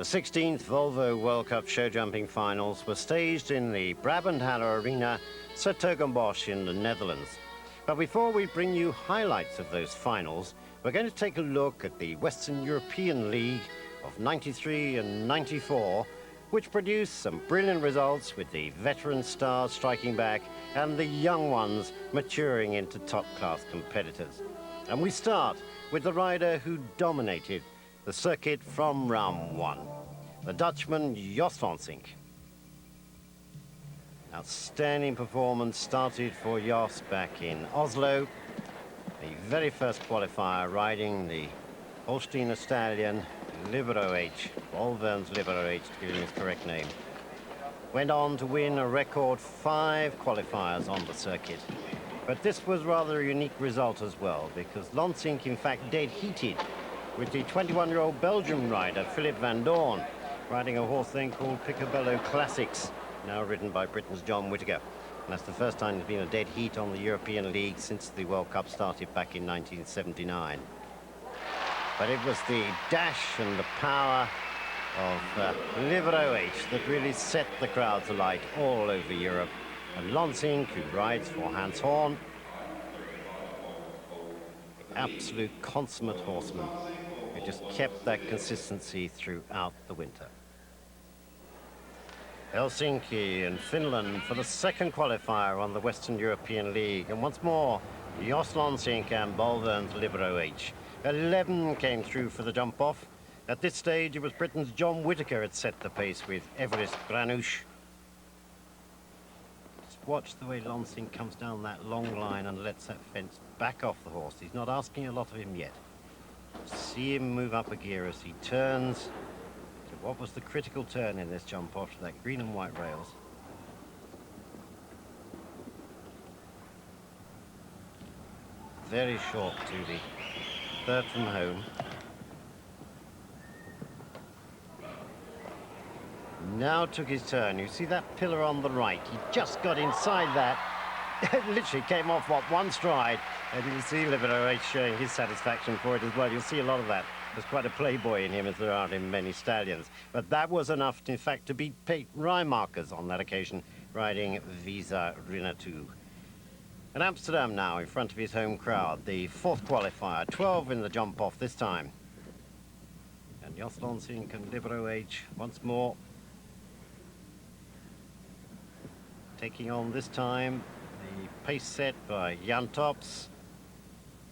The 16th Volvo World Cup show jumping finals were staged in the Brabanthalle Arena, s-Hertogenbosch in the Netherlands. But before we bring you highlights of those finals, we're going to take a look at the Western European League of 93 and 94, which produced some brilliant results with the veteran stars striking back and the young ones maturing into top-class competitors. And we start with the rider who dominated the circuit from round one, the Dutchman Jos Lansink. Outstanding performance started for Jos back in Oslo, the very first qualifier riding the Holsteiner stallion Libero H, Volvern's Libero H to give him his correct name. Went on to win a record 5 qualifiers on the circuit. But this was rather a unique result as well, because Lansink in fact dead heated with the 21-year-old Belgian rider Philip van Doorn, riding a horse then called Picobello Classics, now ridden by Britain's John Whittaker. And that's the first time there's been a dead heat on the European League since the World Cup started back in 1979. But it was the dash and the power of Libero H that really set the crowds alight all over Europe. And Lansink, who rides for Hans Horn, the absolute consummate horseman, who just kept that consistency throughout the winter. Helsinki in Finland for the second qualifier on the Western European League. And once more, Jos Lansink and Volvern's Libero H. 11 came through for the jump-off. At this stage, it was Britain's John Whittaker had set the pace with Everest Granouche. Just watch the way Lansink comes down that long line and lets that fence back off the horse. He's not asking a lot of him yet. See him move up a gear as he turns to what was the critical turn in this jump-off to that green and white rails. Very short to the third from home. Now took his turn. You see that pillar on the right? He just got inside that. It literally came off, what, one stride. And you can see Libero H showing his satisfaction for it as well. You'll see a lot of that. There's quite a playboy in him, as there are in many stallions. But that was enough, in fact, to beat Pete Rijmakers on that occasion, riding Visa Rinatu. And Amsterdam now in front of his home crowd, the fourth qualifier, 12 in the jump-off this time. And Jos Lansink and Libero H once more taking on this time the pace set by Jan Tops,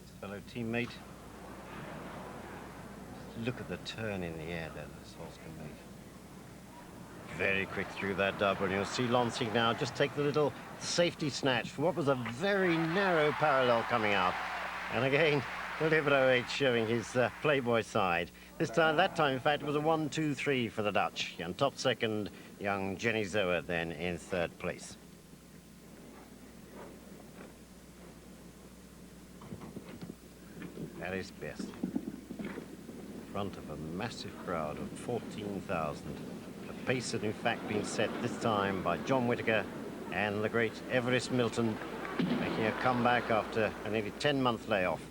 his fellow teammate. Just look at the turn in the air that this horse can make. Very quick through that double, and you'll see Lansink now just take the little safety snatch for what was a very narrow parallel coming out. And again, Libero H showing his playboy side. That time, in fact, it was a 1-2-3 for the Dutch. Jan Top second, young Jenny Zoer then in third place. At his best. In front of a massive crowd of 14,000. The pace had in fact been set this time by John Whittaker and the great Everest Milton, making a comeback after a nearly 10-month layoff.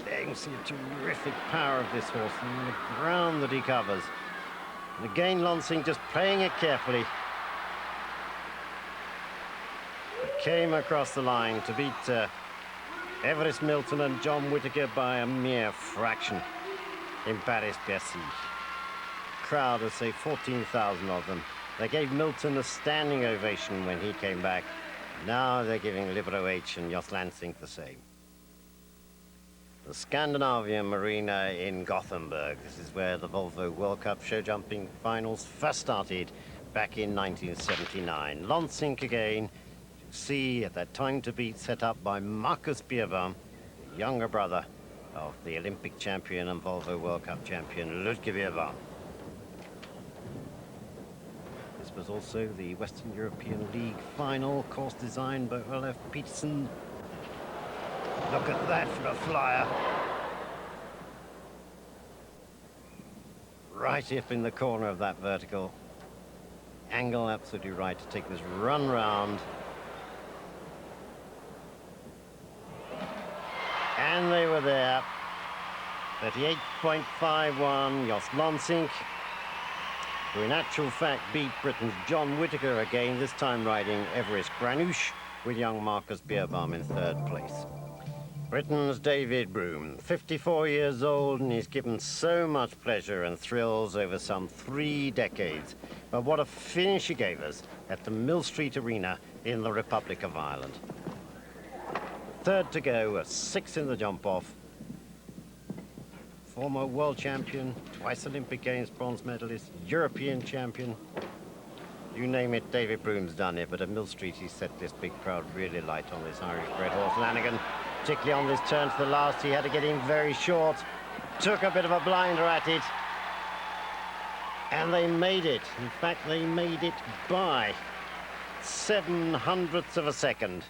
There you can see a terrific power of this horse and the ground that he covers. And again, Lansink just playing it carefully. It came across the line to beat Everest Milton and John Whittaker by a mere fraction in Paris-Bercy. Crowd of, say, 14,000 of them. They gave Milton a standing ovation when he came back. Now they're giving Libero H and Jos Lansink the same. The Scandinavian Marina in Gothenburg. This is where the Volvo World Cup show jumping finals first started back in 1979. Lansink again. See at that time to beat set up by Marcus Bierbaum, the younger brother of the Olympic champion and Volvo World Cup champion Ludwig Bierbaum. This was also the Western European League final, course designed by Olaf Peterson. Look at that for a flyer. Right up in the corner of that vertical. Angle absolutely right to take this run round. Pessoa there. 38.51, Jos Lonsink, who in actual fact beat Britain's John Whittaker again, this time riding Everest Granouche, with young Marcus Beerbaum in third place. Britain's David Broom, 54 years old, and he's given so much pleasure and thrills over some 3 decades. But what a finish he gave us at the Mill Street Arena in the Republic of Ireland. Third to go, a 6 in the jump-off. Former world champion, twice Olympic Games bronze medalist, European champion. You name it, David Broom's done it, but at Mill Street he set this big crowd really light on this Irish-bred horse, Lanigan. Particularly on this turn to the last, he had to get in very short. Took a bit of a blinder at it. And they made it. In fact, they made it by 0.07 of a second.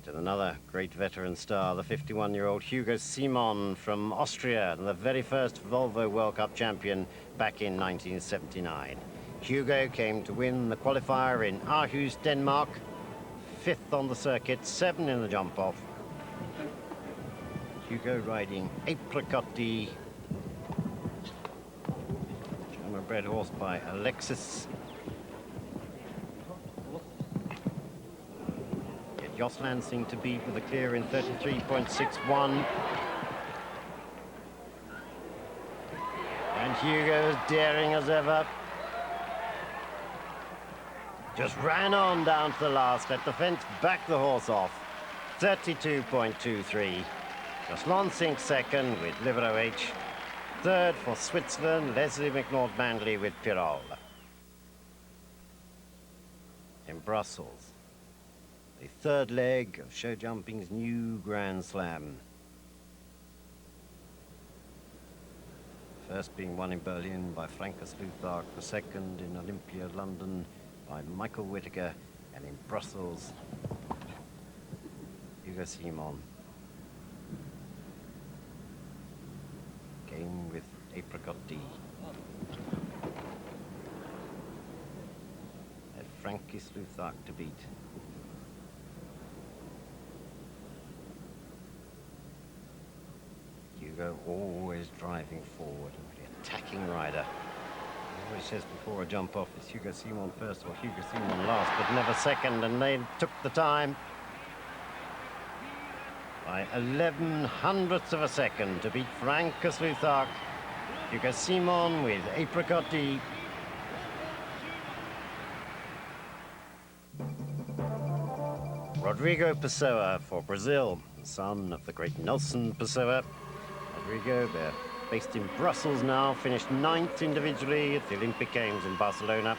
To another great veteran star, the 51-year-old Hugo Simon from Austria, and the very first Volvo World Cup champion back in 1979. Hugo came to win the qualifier in Aarhus, Denmark. 5th on the circuit, 7 in the jump-off. Hugo riding Apricot D. German-bred horse by Alexis. Yet Jos Lonsink to beat with a clear in 33.61. And Hugo is daring as ever. Just ran on down to the last, let the fence back the horse off. 32.23. Jos Lonsink second with Libero H. Third for Switzerland, Leslie McNaught-Manley with Pirol. In Brussels, the third leg of show jumping's new Grand Slam. First being won in Berlin by Francis Luthark, the second in Olympia, London, by Michael Whittaker, and in Brussels, Hugo Simon. Game with Apricot D. And Francis Luthark to beat. Hugo always driving forward, a really attacking rider. He always says before a jump off, it's Hugo Simon first or Hugo Simon last, but never second, and they took the time by 0.11 of a second to beat Francis Luthark. Hugo Simon with Apricot D. Rodrigo Pessoa for Brazil, son of the great Nelson Pessoa. Rodrigo, they're based in Brussels now, finished 9th individually at the Olympic Games in Barcelona.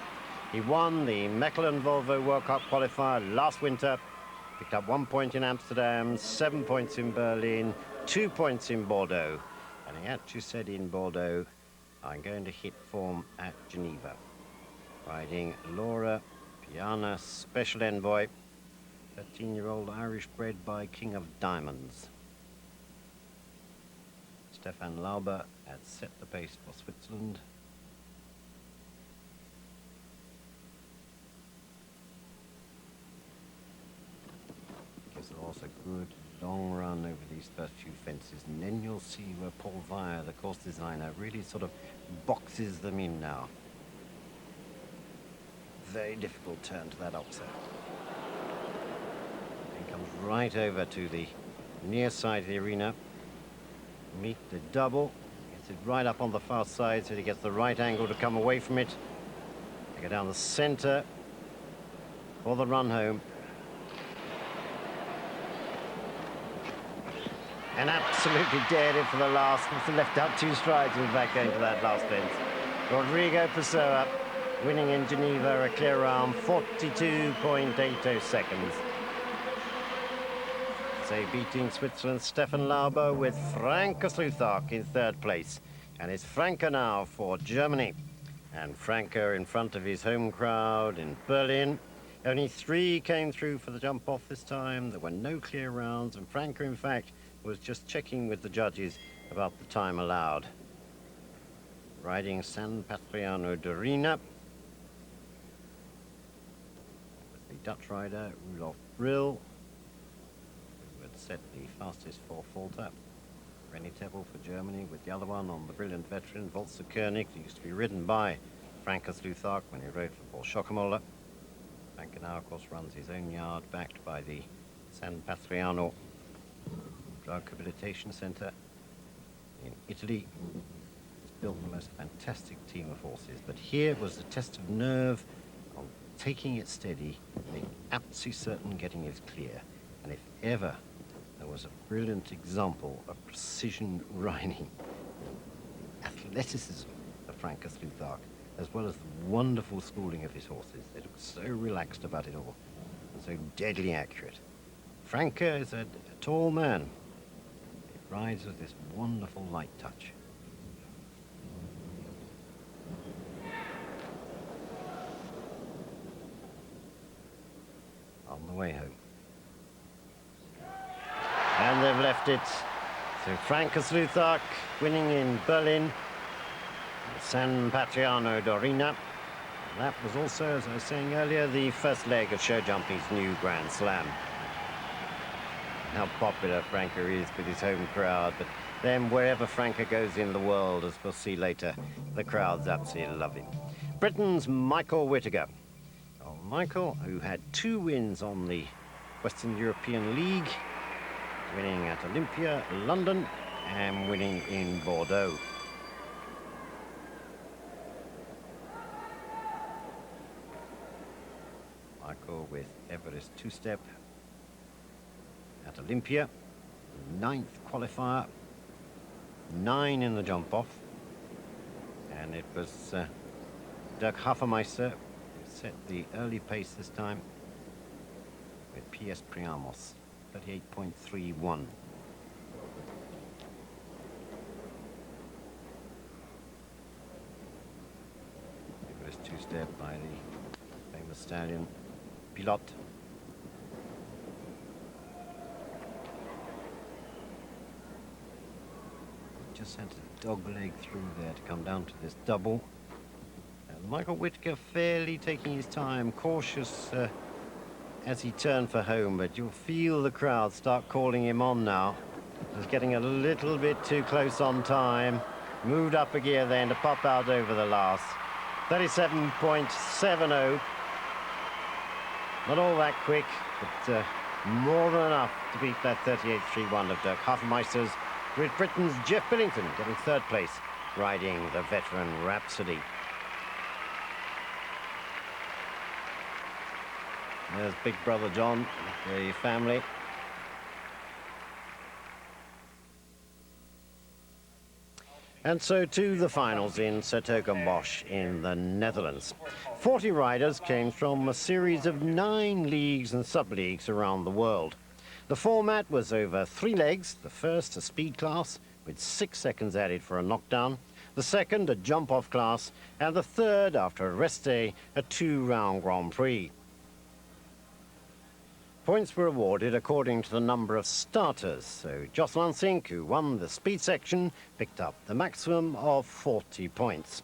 He won the Mechelen Volvo World Cup qualifier last winter, picked up 1 point in Amsterdam, 7 points in Berlin, 2 points in Bordeaux. And he actually said in Bordeaux, I'm going to hit form at Geneva. Riding Laura Piana, Special Envoy, 13-year-old Irish bred by King of Diamonds. Stefan Lauber had set the pace for Switzerland. Gives the horse a good long run over these first few fences, and then you'll see where Paul Weyer, the course designer, really sort of boxes them in now. Very difficult turn to that opposite. Then comes right over to the near side of the arena. Meet the double, gets it right up on the far side so he gets the right angle to come away from it. They go down the center for the run home. And absolutely dared it for the last, left out 2 strides in fact going to that last fence. Rodrigo Pessoa winning in Geneva, a clear round, 42.80 seconds. So beating Switzerland's Stefan Lauber with Francis Luthark in 3rd place. And it's Franke now for Germany. And Franke in front of his home crowd in Berlin. Only 3 came through for the jump off this time. There were no clear rounds, and Franke, in fact, was just checking with the judges about the time allowed. Riding San Patriano d'Arena. The Dutch rider, Rudolf Brill. set the fastest four-faulter. Rennie Tebel for Germany with the other one on the brilliant veteran Walter Koenig, who used to be ridden by Francis Luthak when he rode for Paul Schockemöller. Franke now, of course, runs his own yard, backed by the San Patriano Drug Rehabilitation Center in Italy. He's built the most fantastic team of horses, but here was the test of nerve on taking it steady, being absolutely certain getting it clear. And if ever there was a brilliant example of precision riding, the athleticism of Francis Luthak, as well as the wonderful schooling of his horses. They look so relaxed about it all, and so deadly accurate. Franke is a tall man. He rides with this wonderful light touch. On the way home. And they've left it. So Francis Luthak winning in Berlin, San Patriano d'Orina. That was also, as I was saying earlier, the first leg of show jumping's new Grand Slam. How popular Franke is with his home crowd, but then wherever Franke goes in the world, as we'll see later, the crowds absolutely love him. Britain's Michael Whittaker. Oh, Michael, who had 2 wins on the Western European League, winning at Olympia, London, and winning in Bordeaux. Michael with Everest 2-step at Olympia, 9th qualifier, 9 in the jump off, and it was Dirk Hafenmeister who set the early pace this time with P.S. Priamos, 38.31. Everest 2-step by the famous stallion Pilot. Just sent a dog leg through there to come down to this double. And Michael Whittaker fairly taking his time, cautious as he turned for home, but you'll feel the crowd start calling him on now. He's getting a little bit too close on time. Moved up a gear then to pop out over the last. 37.70. Not all that quick, but more than enough to beat that 38.31 of Dirk Hafenmeister's, with Britain's Jeff Billington getting 3rd place, riding the veteran Rhapsody. There's Big Brother John, the family. And so to the finals in s-Hertogenbosch in the Netherlands. 40 riders came from a series of 9 leagues and sub-leagues around the world. The format was over 3 legs. The first, a speed class, with 6 seconds added for a knockdown. The second, a jump-off class. And the third, after a rest day, a 2-round Grand Prix. Points were awarded according to the number of starters. So Jocelyn Sink, who won the speed section, picked up the maximum of 40 points.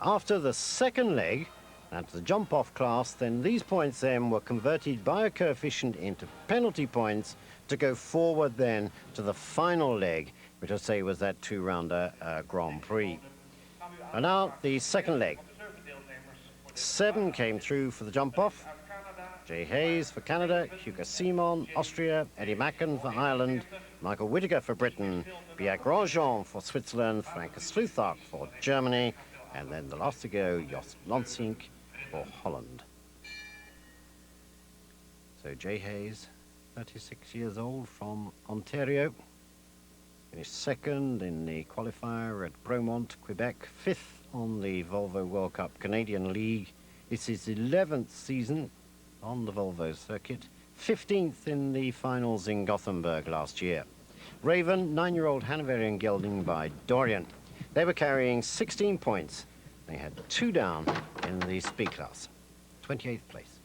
After the second leg, and the jump-off class, then these points then were converted by a coefficient into penalty points to go forward then to the final leg, which I say was that 2-rounder Grand Prix. And now the second leg. 7 came through for the jump-off. Jay Hayes for Canada, Hugo Simon, Austria, Eddie Macken for Ireland, Michael Whittaker for Britain, Pierre Grosjean for Switzerland, Francis Luthak for Germany, and then the last to go, Jos Lonsink for Holland. So Jay Hayes, 36 years old, from Ontario, finished 2nd in the qualifier at Bromont, Quebec, 5th on the Volvo World Cup Canadian League. It's his 11th season on the Volvo circuit, 15th in the finals in Gothenburg last year. Raven, 9-year-old Hanoverian gelding by Dorian. They were carrying 16 points. They had 2 down in the speed class, 28th place.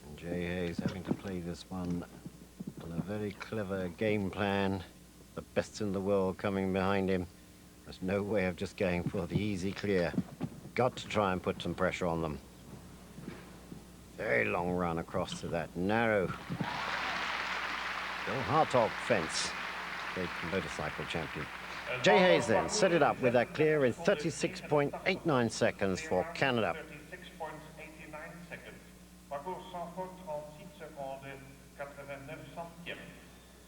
And Jay Hayes having to play this one on a very clever game plan. The best in the world coming behind him. There's no way of just going for the easy clear. Got to try and put some pressure on them. Very long run across to that narrow Bill Hartog fence. Great motorcycle champion. Jay Hayes then set it up with that clear in 36.89 seconds for Canada. 36.89 seconds. Parcours sans faute, 36 secondes, 89 centièmes.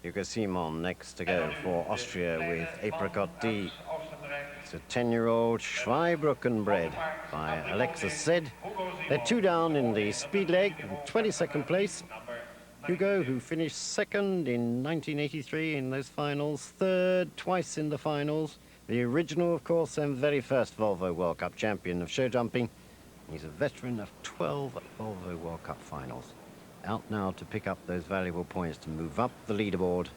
Hugo Simon next to go for Austria with Apricot D. It's a 10-year-old Schweibrucken bred by Alexis Zed. They're two down in the speed leg, in 22nd place. Hugo, who finished second in 1983 in those finals, third twice in the finals. The original, of course, and very first Volvo World Cup champion of show jumping. He's a veteran of 12 Volvo World Cup finals. Out now to pick up those valuable points to move up the leaderboard.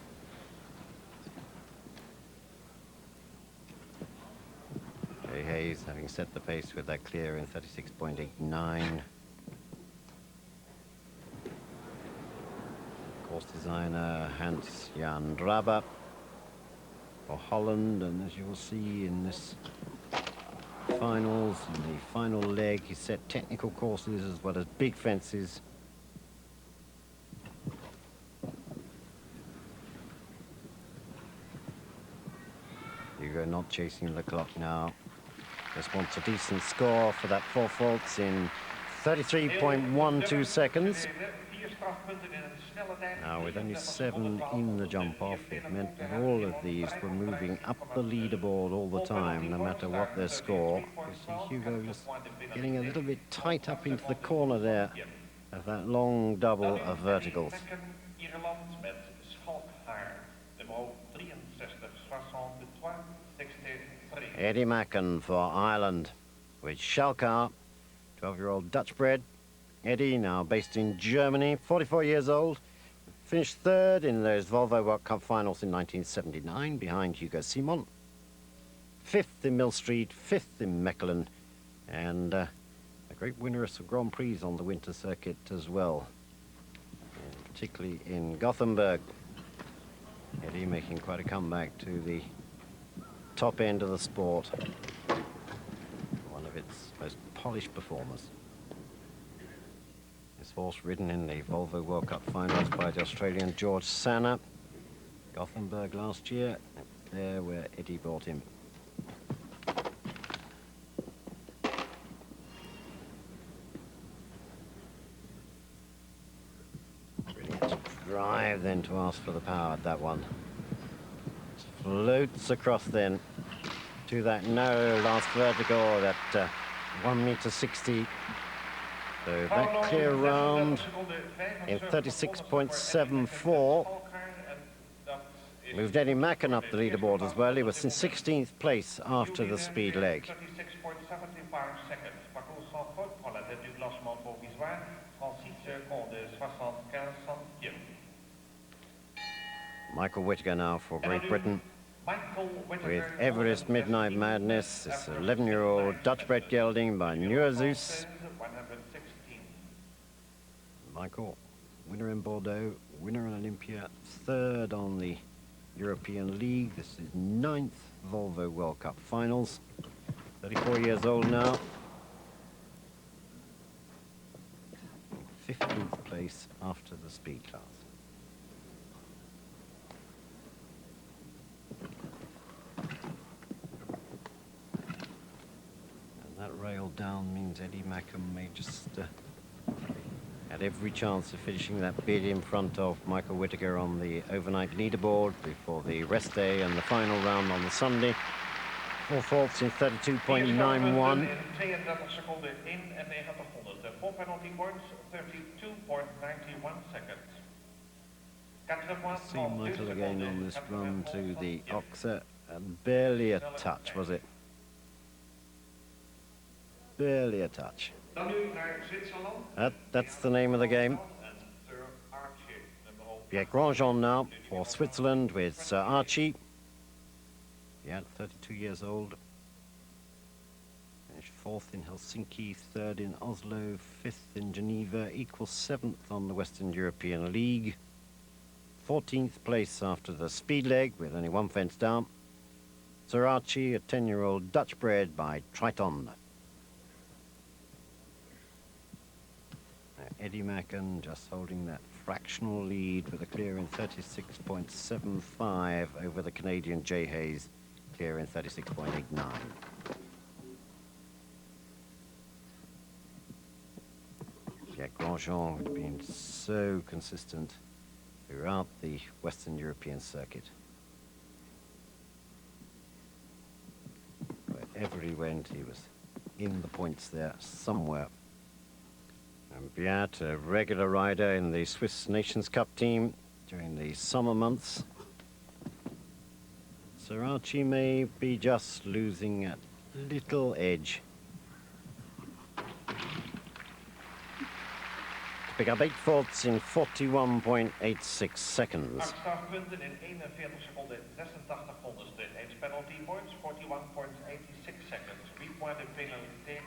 Jay Hayes having set the pace with that clear in 36.89. Course designer Hans-Jan Draber for Holland, and as you will see in this finals, in the final leg, he set technical courses as well as big fences. Hugo not chasing the clock now. Just wants a decent score for that four faults in 33.12 seconds. Now, with only 7 in the jump off, it meant that all of these were moving up the leaderboard all the time, no matter what their score. You see Hugo just getting a little bit tight up into the corner there of that long double of verticals. Eddie Macken for Ireland with Schalkar, 12-year-old Dutch bred. Eddie, now based in Germany, 44 years old. Finished third in those Volvo World Cup finals in 1979 behind Hugo Simon. Fifth in Mill Street, fifth in Mechelen, and a great winner of some Grand Prix on the winter circuit as well, and particularly in Gothenburg. Eddie making quite a comeback to the top end of the sport. One of its most polished performers. This horse ridden in the Volvo World Cup finals by the Australian George Sanna. Gothenburg last year, there where Eddie brought him. Brilliant drive then to ask for the power at that one. Floats across then to that narrow last vertical, that 1.60 m. So that clear round in 36.74. Moved Eddie Macken up the leaderboard as well. He was in 16th place after the speed leg. 36.75 seconds. Parcours sans faute pour la tête du classement provisoire. 36 secondes 75 centièmes. Michael Whittaker now for Great Britain with Everest Midnight Madness. This 11-year-old Dutch-bred gelding by Nuazus. Michael, winner in Bordeaux, winner in Olympia, third on the European League. This is 9th Volvo World Cup finals. 34 years old now. 15th place after the speed class. And that rail down means Eddie Macken may just had every chance of finishing that bid in front of Michael Whittaker on the overnight leaderboard before the rest day and the final round on the Sunday. Four faults in 32.91. Four penalty points, 32.91 seconds. See Michael again on this run to the Oxer, and barely a touch, was it? Barely a touch. That's the name of the game. Pierre Grandjean now for Switzerland with Sir Archie. Yeah, 32 years old. Finished fourth in Helsinki, third in Oslo, fifth in Geneva, equals 7th on the Western European League. 14th place after the speed leg with only one fence down. Serachi, a 10-year-old Dutch bred by Triton. Eddie Macken just holding that fractional lead with a clear in 36.75 over the Canadian Jay Hayes, clear in 36.89. Yeah, Grandjean has been so consistent throughout the Western European circuit. Wherever he went, he was in the points there somewhere. And Beat, a regular rider in the Swiss Nations Cup team during the summer months. Serachi may be just losing a little edge. To pick up 8 faults in 41.86 seconds. Startpunten in 41 seconden 86 honderdste. Eens penalty points, 41.86 seconds. 3 points de pénalité.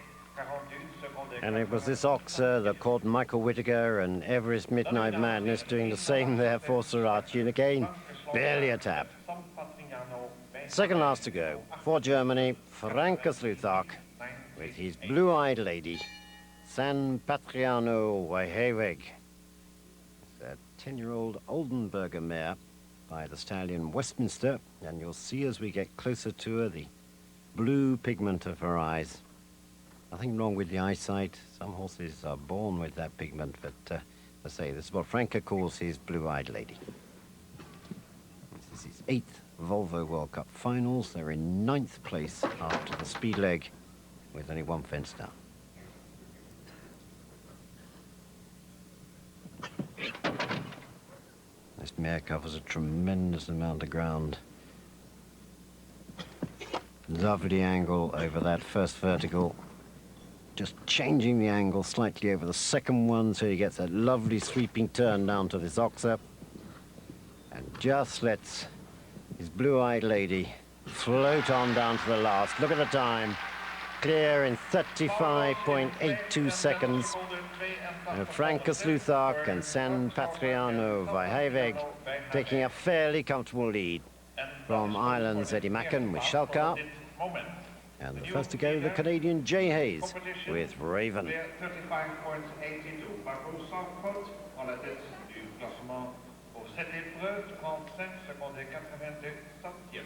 And it was this Oxer that caught Michael Whittaker and Everest Midnight Madness doing the same there for Serachi, and again, barely a tap. Second last to go for Germany, Francis Luthark with his blue-eyed lady, San Patriano Wajeweg. It's a 10-year-old Oldenburger mare by the stallion Westminster, and you'll see as we get closer to her the blue pigment of her eyes. Nothing wrong with the eyesight. Some horses are born with that pigment, but I say this is what Franca calls his blue-eyed lady. This is his 8th Volvo World Cup finals. They're in 9th place after the speed leg, with only 1 fence down. This mare covers a tremendous amount of ground. Lovely angle over that first vertical. Just changing the angle slightly over the second one so he gets that lovely sweeping turn down to this Oxer. And just lets his blue-eyed lady float on down to the last. Look at the time. Clear in 35.82 seconds. Francis Luthark and San Patriano Wajeweg taking a fairly comfortable lead from Ireland's Eddie Macken with Schalka. And the first to go, the Canadian Jay Hayes with Raven. 35.82. Parcours sans faute en la tête du classement pour cette épreuve, 35 secondes et 82 centièmes.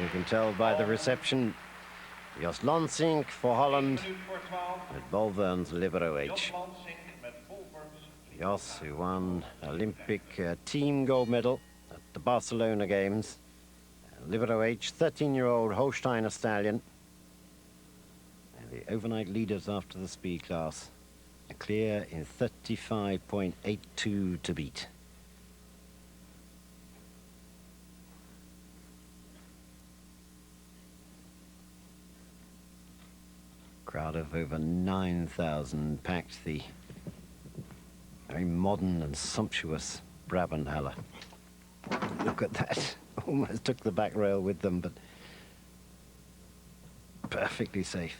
You can tell by the reception. Jos Lansink for Holland with Bolvern's Libero H. Jos, who won Olympic team gold medal at the Barcelona Games. Libero H, 13-year-old Holsteiner stallion. And the overnight leaders after the speed class. A clear in 35.82 to beat. Crowd of over 9,000 packed the very modern and sumptuous Brabanthalle. Look at that. Almost took the back rail with them, but perfectly safe.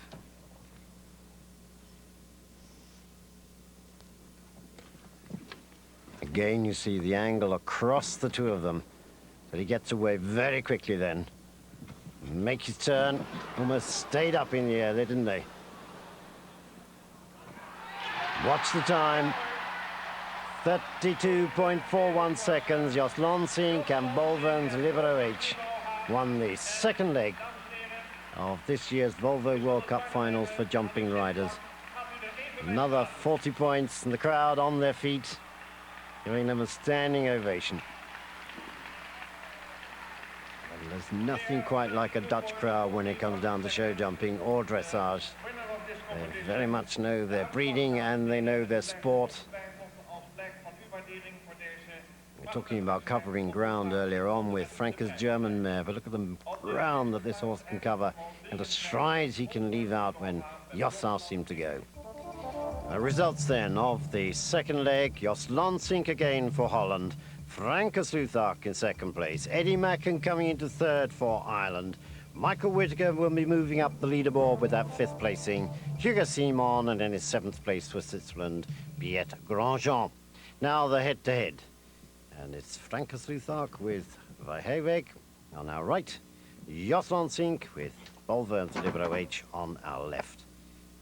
Again, you see the angle across the two of them, but he gets away very quickly then. Make his turn. Almost stayed up in the air there, didn't they? Watch the time. 32.41 seconds. Jos Lansink and Bolvern's Libero H won the second leg of this year's Volvo World Cup finals for jumping riders. Another 40 points and the crowd on their feet, giving them a standing ovation. And there's nothing quite like a Dutch crowd when it comes down to show jumping or dressage. They very much know their breeding and they know their sport. We were talking about covering ground earlier on with Franca's German mare, but look at the ground that this horse can cover and the strides he can leave out when Jos asks him to go. Results then of the second leg. Jos Lansink again for Holland. Francis Luthark in second place. Eddie Macken coming into third for Ireland. Michael Whittaker will be moving up the leaderboard with that fifth placing. Hugo Simon, and in his seventh place for Switzerland, Piet Grandjean. Now the head-to-head. And it's Francis Luthark with Vijheweg on our right, Jos Lansink with Volvo and Libero H on our left.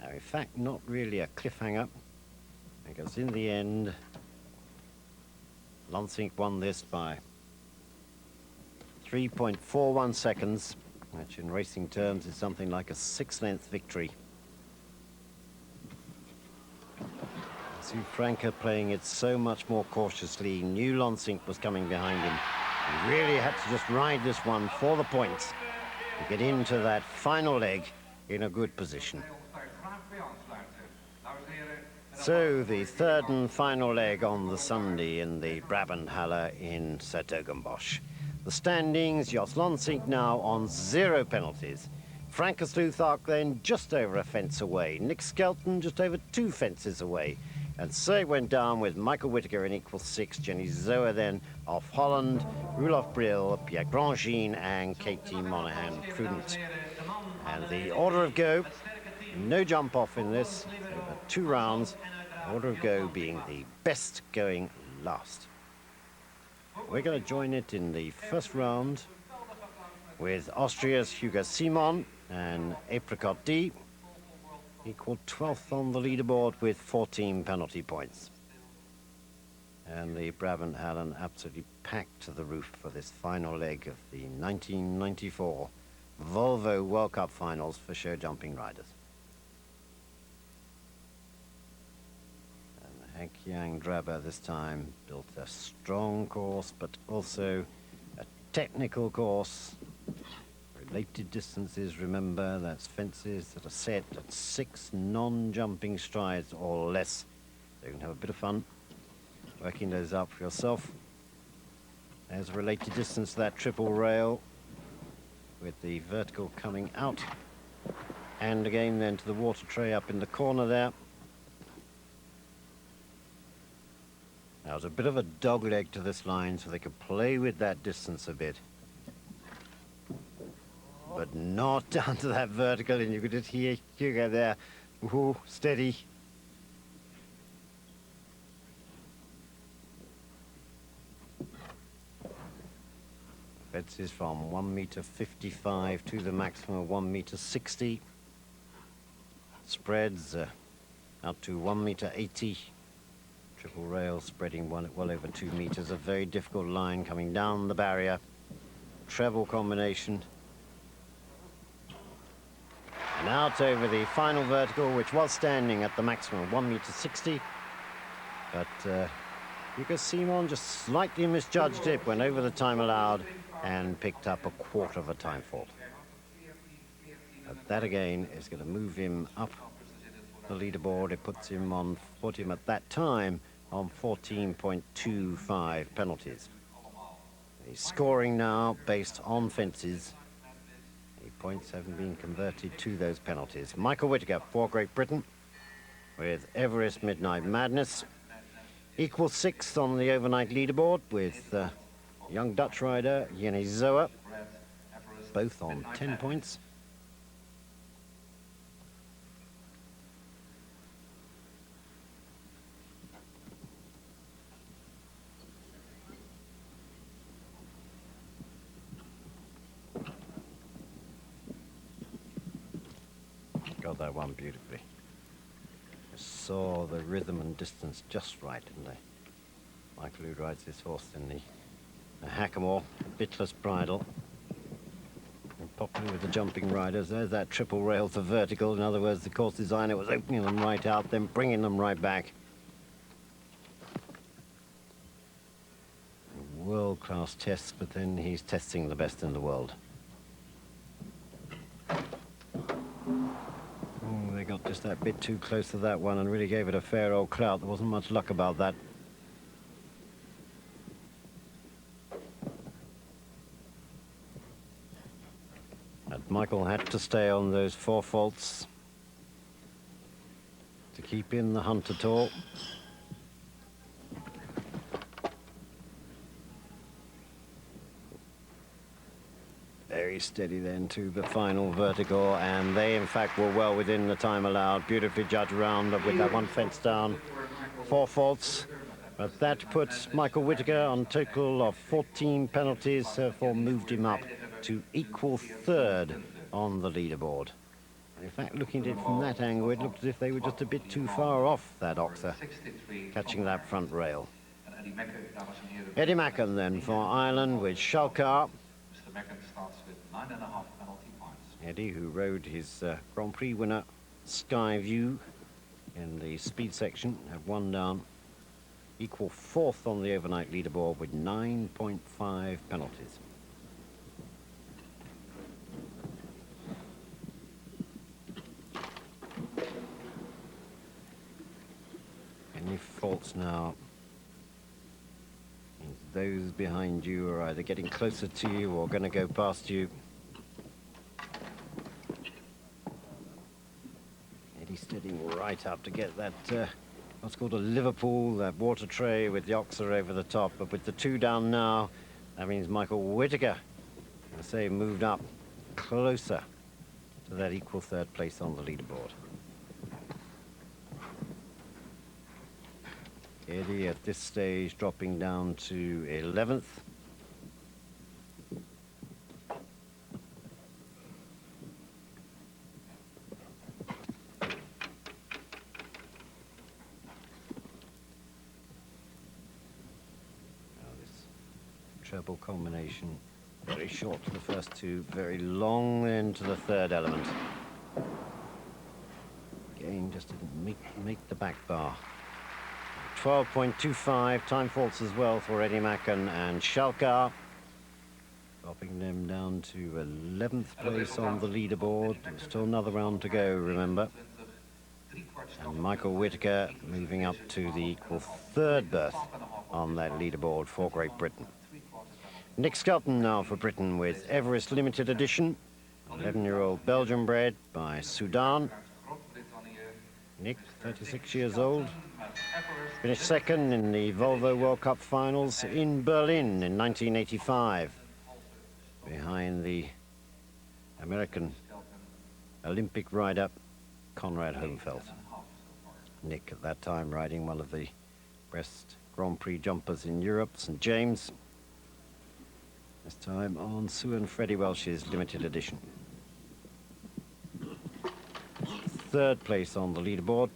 Now, in fact, not really a cliffhanger, because in the end, Lansink won this by 3.41 seconds, which in racing terms is something like a 6-length victory. See Franca playing it so much more cautiously. He knew Lansink was coming behind him. He really had to just ride this one for the points to get into that final leg in a good position. So the third and final leg on the Sunday in the Brabanthalle in s-Hertogenbosch. The standings, Jos Lansink now on 0 penalties. Francis Luthark then just over a fence away. Nick Skelton just over 2 fences away. And so it went down with Michael Whittaker in equal 6, Jenny Zoa then off Holland, Roelof Brill, Pierre Grandjean and Katie Monaghan Prudent. And the order of go, no jump off in this, over 2 rounds, order of go being the best going last. We're going to join it in the first round with Austria's Hugo Simon and Apricot D, equal 12th on the leaderboard with 14 penalty points. And the Brabanthalle absolutely packed to the roof for this final leg of the 1994 Volvo World Cup finals for show jumping riders. And Henk Jan Draber this time built a strong course, but also a technical course. Related distances, remember, that's fences that are set at 6 non-jumping strides or less. So you can have a bit of fun working those up for yourself. There's a related distance to that triple rail with the vertical coming out. And again then to the water tray up in the corner there. Now there's a bit of a dog leg to this line so they could play with that distance a bit. But not down to that vertical, and you could just hear Hugo there. Ooh, steady. Fences from 1.55 meters to the maximum of 1.60 meters. Spreads out to 1.80 meters. Triple rail spreading well over 2 meters. A very difficult line coming down the barrier. Treble combination. And out over the final vertical, which was standing at the maximum of 1.60 meters. But Hugo Simon just slightly misjudged it, went over the time allowed, and picked up a quarter of a time fault. But that again is going to move him up the leaderboard. It puts him at that time on 14.25 penalties. He's scoring now based on fences. Points haven't been converted to those penalties. Michael Whittaker for Great Britain with Everest Midnight Madness. Equal 6th on the overnight leaderboard with young Dutch rider Jenny Zoa, both on 10 points. Got that one beautifully. Saw the rhythm and distance just right, didn't they? Michael, who rides this horse in the Hackamore, bitless bridle. And popular with the jumping riders. There's that triple rail to vertical. In other words, the course designer was opening them right out, then bringing them right back. World-class tests, but then he's testing the best in the world. They got just that bit too close to that one and really gave it a fair old clout. There wasn't much luck about that. But Michael had to stay on those 4 faults to keep in the hunt at all. Very steady then to the final vertical, and they in fact were well within the time allowed. Beautifully judged round with that one fence down. 4 faults. But that puts Michael Whittaker on a total of 14 penalties, therefore moved him up to equal third on the leaderboard. In fact, looking at it from that angle, it looked as if they were just a bit too far off that oxer, catching that front rail. Eddie Macken then for Ireland with Shalkar. Mr. Macken starts with 9.5 penalty points. Eddie, who rode his Grand Prix winner Sky View in the speed section, had one down. Equal fourth on the overnight leaderboard with 9.5 penalties. Any faults now? Those behind you are either getting closer to you or going to go past you. Eddie steadying right up to get that, what's called a Liverpool, that water tray with the oxer over the top. But with the two down now, that means Michael Whittaker, I say, moved up closer to that equal third place on the leaderboard. Eddie at this stage dropping down to 11th. Treble combination, very short to the first two, very long then to the third element. Again, just didn't make the back bar. 12.25, time faults as well for Eddie Macken and Shalkar, dropping them down to 11th place on the leaderboard. There's still another round to go, remember. And Michael Whittaker moving up to the equal third berth on that leaderboard for Great Britain. Nick Skelton now for Britain with Everest Limited Edition, 11-year-old Belgian bred by Sudan. Nick, 36 years old, finished second in the Volvo World Cup finals in Berlin in 1985, behind the American Olympic rider Conrad Homefeld. Nick at that time riding one of the best Grand Prix jumpers in Europe, St. James. This time on Sue and Freddie Welsh's limited edition. Third place on the leaderboard.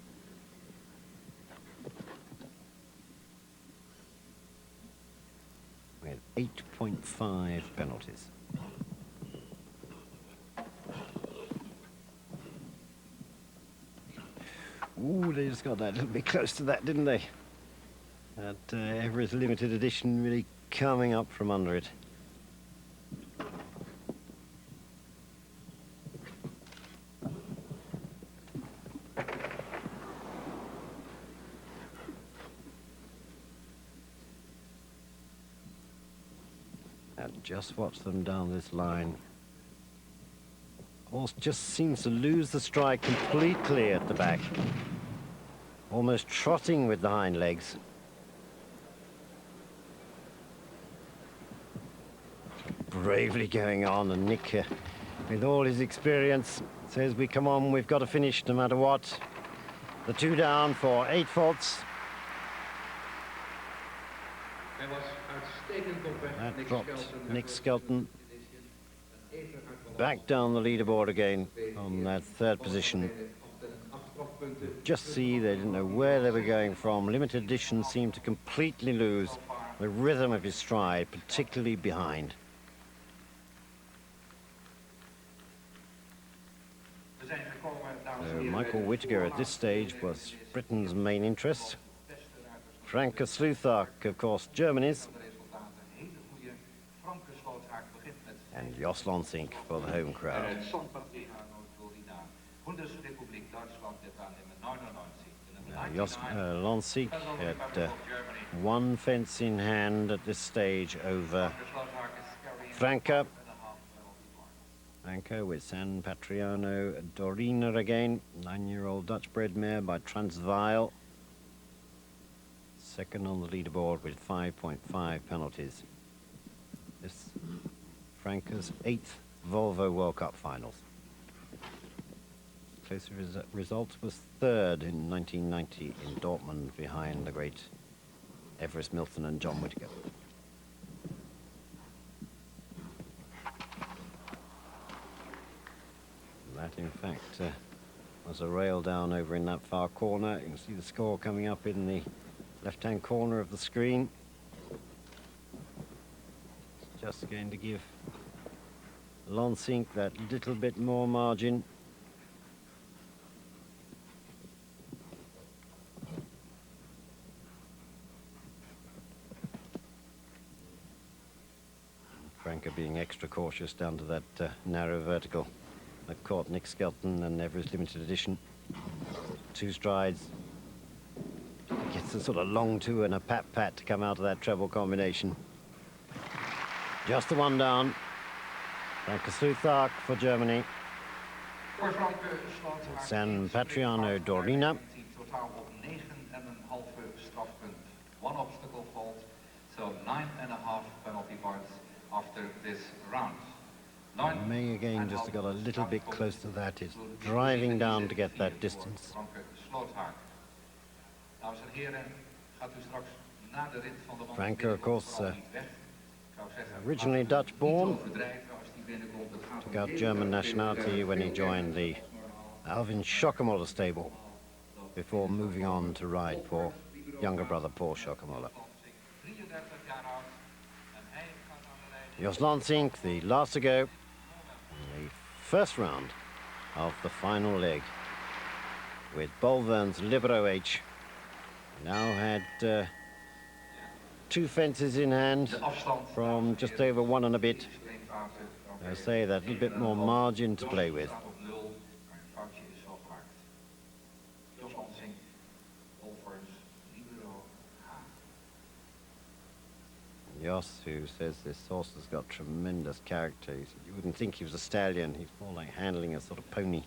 With 8.5 penalties. Ooh, they just got that a little bit close to that, didn't they? That Everest limited edition really coming up from under it. Just watch them down this line. Horse just seems to lose the stride completely at the back. Almost trotting with the hind legs. Bravely going on, and Nick, with all his experience, says, "We come on, we've got to finish no matter what." The two down for 8 faults. That dropped Nick Skelton back down the leaderboard again on that third position. Just see, they didn't know where they were going from. Limited edition seemed to completely lose the rhythm of his stride, particularly behind. So Michael Whittaker at this stage was Britain's main interest. Frank Sluthark, of course, Germany's. And Jos Lonsink for the home crowd. Jos Lonsink had one fence in hand at this stage over Franca. Franca with San Patriano Dorina again, 9-year-old Dutch-bred mare by Transvaal. Second on the leaderboard with 5.5 penalties. This Franca's 8th Volvo World Cup finals. Closer result was third in 1990 in Dortmund behind the great Everest Milton and John Whittaker. That, in fact, was a rail down over in that far corner. You can see the score coming up in the left-hand corner of the screen. It's just going to give Lansing that little bit more margin. Franke being extra cautious down to that narrow vertical that caught Nick Skelton and Everest Limited Edition. 2 strides. Gets a sort of long 2 and a pat-pat to come out of that treble combination. Just the one down. Franke Sluthak for Germany. San Patriano Dorina. Totaal op 9,5 strafpunt. 1 obstacle fault, so 9.5 penalty points after this round. May again just got a little bit close to that. Is driving down to get that distance. Franke, of course, originally Dutch born, took out German nationality when he joined the Alvin Schockemoller stable before moving on to ride for younger brother Paul Schockemoller. Jos Lansing, the last to go, the first round of the final leg, with Bolvern's Libero H. Now had 2 fences in hand from just over 1 and a bit. I say that a little bit more margin to play with. Jos, who says this horse has got tremendous character. You wouldn't think he was a stallion. He's more like handling a sort of pony,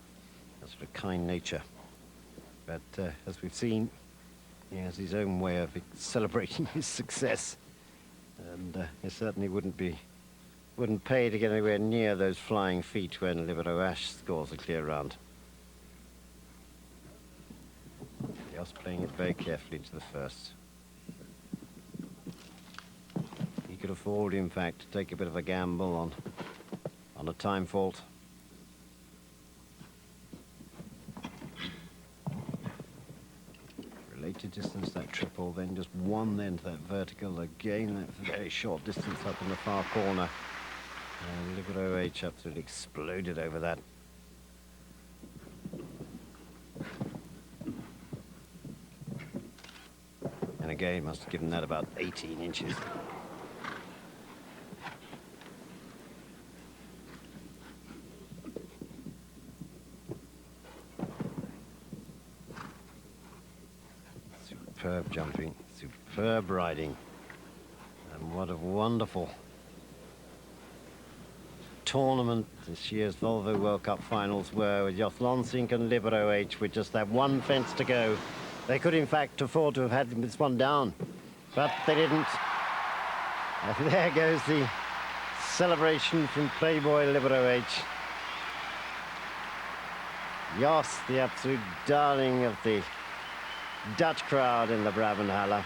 a sort of kind nature. But as we've seen, he has his own way of celebrating his success. And it certainly wouldn't pay to get anywhere near those flying feet when Libero Ash scores a clear round. Jos playing it very carefully to the first. He could afford, in fact, to take a bit of a gamble on a time fault. Related distance, that triple, then just 1 then to that vertical. Again, that very short distance up in the far corner. And Libero H absolutely exploded over that. And again, must have given that about 18 inches. Superb jumping, superb riding, and what a wonderful tournament this year's Volvo World Cup finals were, with Jos Lansing and Libero H with just that 1 fence to go. They could in fact afford to have had this one down, but they didn't. And there goes the celebration from Playboy Libero H. Jos, the absolute darling of the Dutch crowd in the Brabanthalle.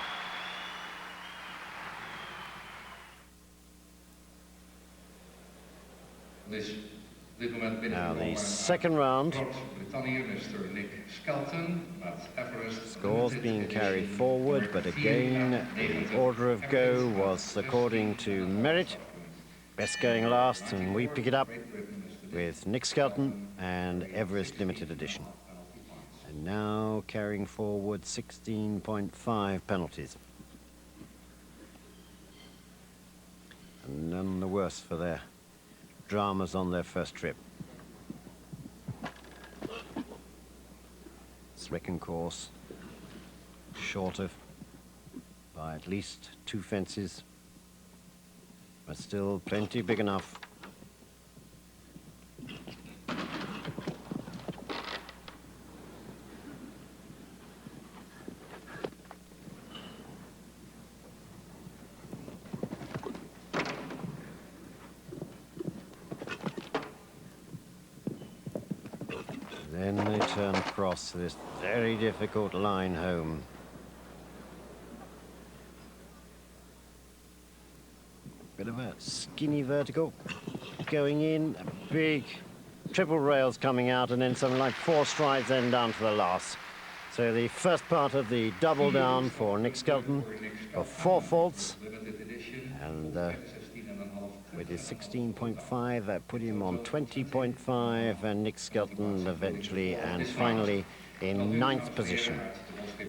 Now the second round. Scores being carried forward, but again the order of go was according to merit. Best going last, and we pick it up with Nick Skelton and Everest Limited Edition. And now carrying forward 16.5 penalties. And none the worse for their dramas on their first trip. Second course, shorter by at least 2 fences, but still plenty big enough. Then they turn across this very difficult line home. Bit of a skinny vertical going in, big triple rails coming out, and then something like 4 strides then down to the last. So the first part of the double down for Nick Skelton for 4 faults, and with his 16.5 that put him on 20.5, and Nick Skelton eventually and finally in 9th position.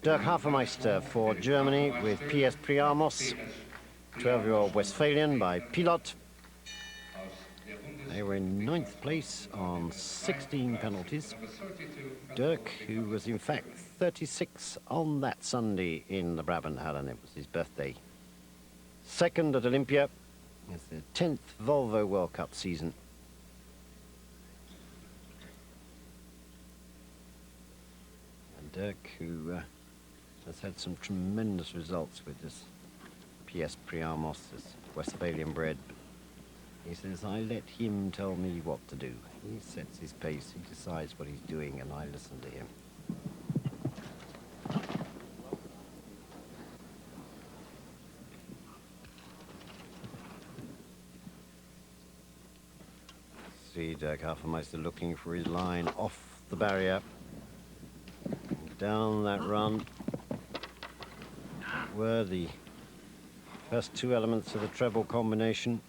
Dirk Hafemeister for Germany with PS Priamos, 12-year-old Westphalian by Pilot. They were in 9th place on 16 penalties. Dirk, who was in fact 36 on that Sunday in the Brabanthallen, it was his birthday. Second at Olympia. It's the 10th Volvo World Cup season. And Dirk, who has had some tremendous results with this PS Priamos, this Westphalian bred. He says, I let him tell me what to do. He sets his pace, he decides what he's doing, and I listen to him. See Dirk Hafemeister looking for his line off the barrier. Down that run were the first 2 elements of the treble combination.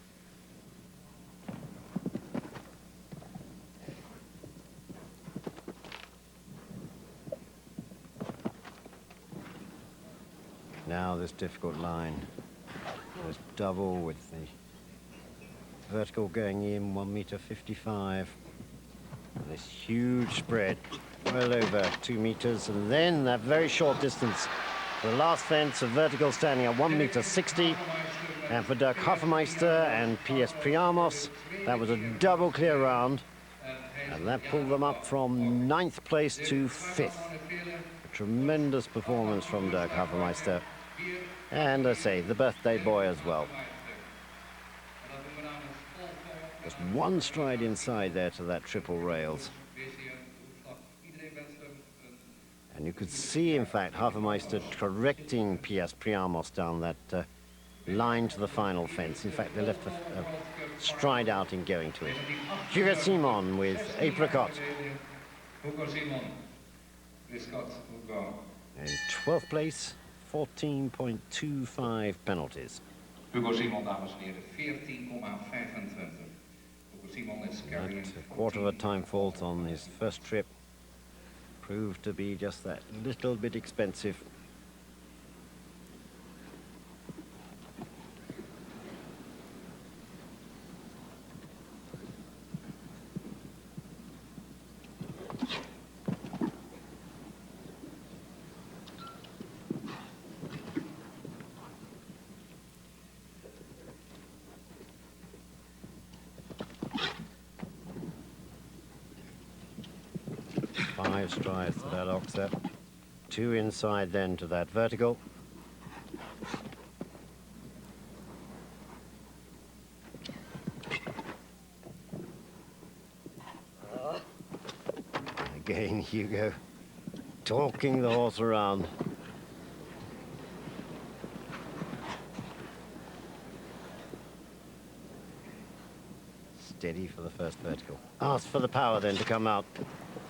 Now this difficult line, this double with the vertical going in 1.55 m. This huge spread, well over 2 meters, and then that very short distance. The last fence of vertical standing at 1.60 m, and for Dirk Hafemeister and PS Priamos, that was a double clear round, and that pulled them up from 9th place to 5th. A tremendous performance from Dirk Hafemeister. And I say, the birthday boy as well. Just 1 stride inside there to that triple rails. And you could see, in fact, Hafemeister correcting PS Priamos down that line to the final fence. In fact, they left a stride out in going to it. Hugo Simon with Apricot. In 12th place, 14.25 penalties. Hugo Simon, dames en heren, 14,25. Hugo Simon is carrying a quarter of a time fault on his first trip. Proved to be just that little bit expensive. Five strides to that offset, 2 inside then to that vertical. Again, Hugo talking the horse around. Steady for the first vertical. Ask for the power then to come out.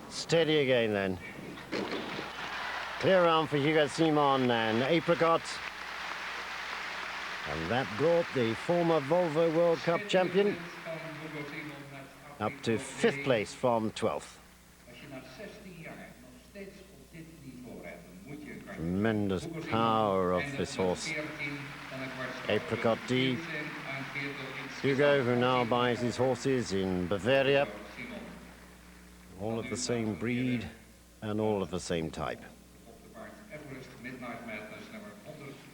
Steady again then. Clear round for Hugo Simon and Apricot. And that brought the former Volvo World Cup champion up to 5th place from 12th. Tremendous power of this horse. Apricot D. Hugo, who now buys his horses in Bavaria. All of the same breed and all of the same type.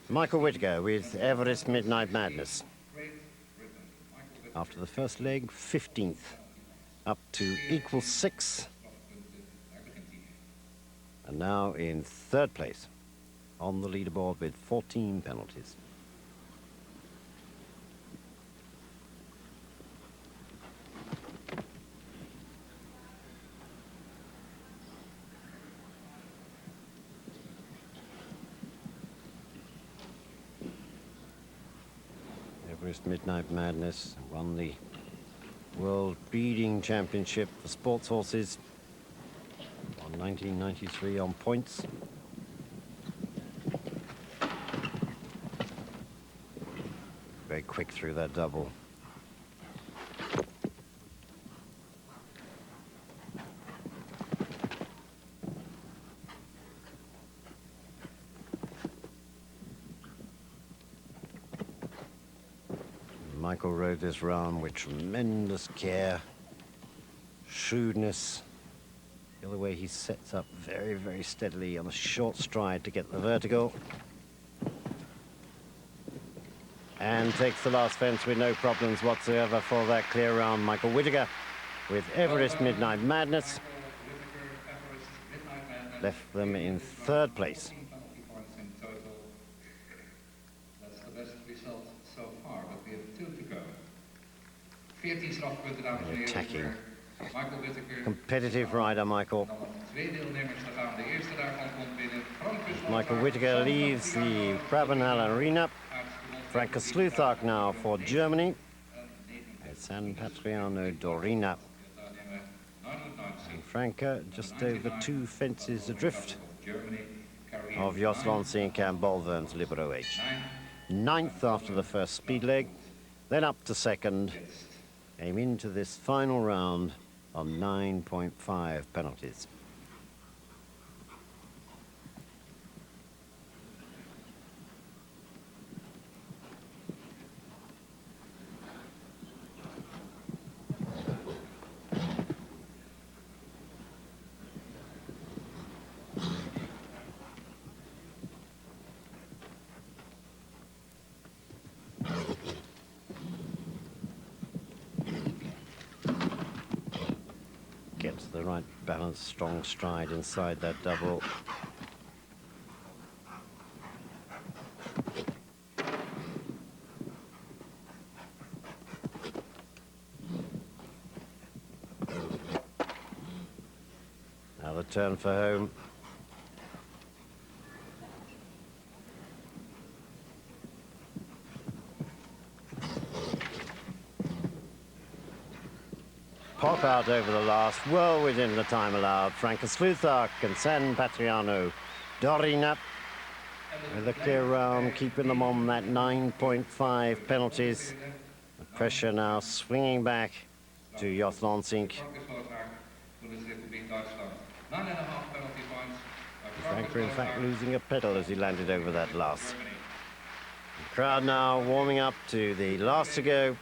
Michael Whittaker with Everest Midnight Madness. After the first leg, 15th, up to equal 6. And now in 3rd place on the leaderboard with 14 penalties. Everest Midnight Madness, won the World Breeding Championship for sports horses on 1993 on points. Very quick through that double. Michael rode this round with tremendous care, shrewdness. The other way he sets up very, very steadily on a short stride to get the vertical. And takes the last fence with no problems whatsoever for that clear round. Michael Whittaker with Everest Midnight Madness left them in third place. That's the best result so far, but we have 2 to go. 14 strafpunten, dames en heren. Attacking. Michael Whittaker. Competitive rider, Michael. Dan nog 2 deelnemers te gaan. De eerste daarvan komt binnen. Michael Whittaker leaves the Brabanthallen Arena. Franka Sluthark now for Germany. San Patriano Dorina. And Franka just over 2 fences adrift of Jos Lansink and Bolverns Libero H. 9th after the first speed leg, then up to 2nd. Came into this final round on 9.5 penalties. Gets the right balance, strong stride inside that double. Now the turn for home. Pop out over the last, well within the time allowed. Franka Sluthark and San Patriano Dorina with a clear round, keeping them on that 9.5 penalties. The pressure now swinging back to Jos Lansink. Franka, in fact, losing a pedal as he landed over that last. The crowd now warming up to the last to go.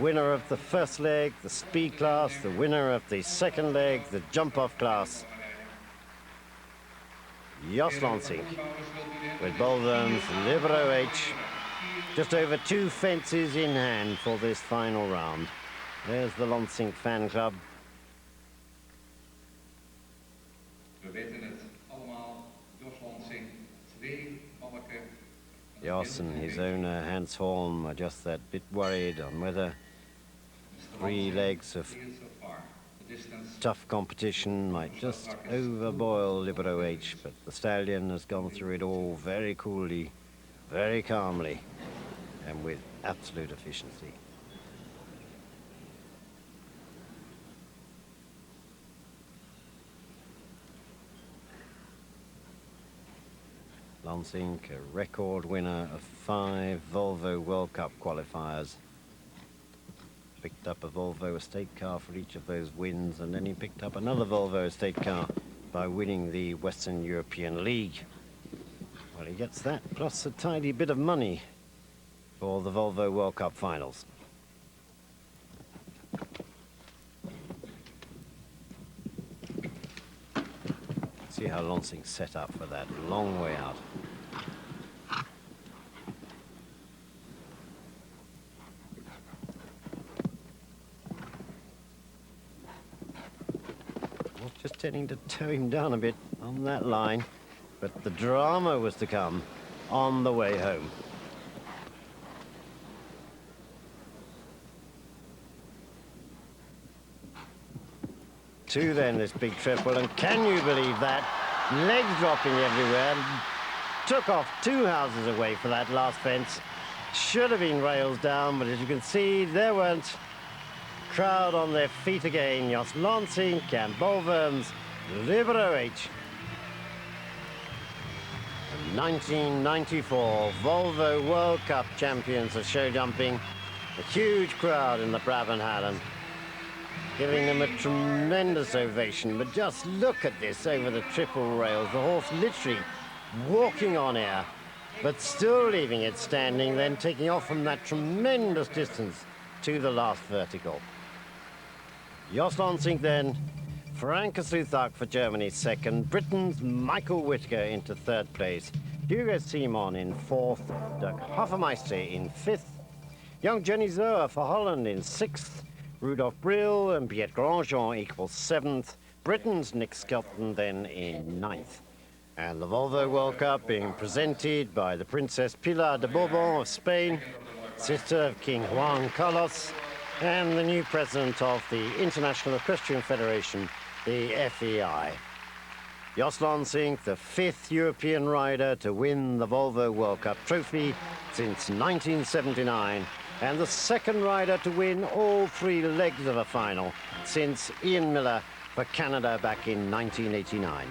Winner of the first leg, the speed class, the winner of the second leg, the jump-off class. Jos Lansink with Bolverns Libero H. Just over 2 fences in hand for this final round. There's the Lansink fan club. Jos and his owner Hans Holm are just that bit worried on whether 3 legs of tough competition might just overboil Libero H, but the stallion has gone through it all very coolly, very calmly, and with absolute efficiency. Lansink, a record winner of 5 Volvo World Cup qualifiers. Picked up a Volvo estate car for each of those wins, and then he picked up another Volvo estate car by winning the Western European League. Well, he gets that, plus a tidy bit of money for the Volvo World Cup finals. See how Lansing's set up for that long way out. Was just tending to tow him down a bit on that line, but the drama was to come on the way home. Two then, this big triple, and can you believe that? Legs dropping everywhere, took off 2 houses away for that last fence. Should have been rails down, but as you can see, there weren't. Crowd on their feet again. Jos Lansing and Bolverm's Libero H. 1994 Volvo World Cup champions of show jumping. A huge crowd in the Bravenhallen, giving them a tremendous ovation. But just look at this over the triple rails. The horse literally walking on air, but still leaving it standing, then taking off from that tremendous distance to the last vertical. Jos Lansing then, Frank Suthak for Germany second, Britain's Michael Whitaker into third place, Hugo Simon in fourth, Dirk Hofmeister in fifth, young Jenny Zoer for Holland in sixth, Rudolf Brill and Piet Grandjean equals seventh, Britain's Nick Skelton then in ninth. And the Volvo World Cup being presented by the Princess Pilar de Bourbon of Spain, sister of King Juan Carlos, and the new president of the International Equestrian Federation, the FEI. Jos Lansing, the fifth European rider to win the Volvo World Cup trophy since 1979, and the second rider to win all three legs of a final since Ian Miller for Canada back in 1989.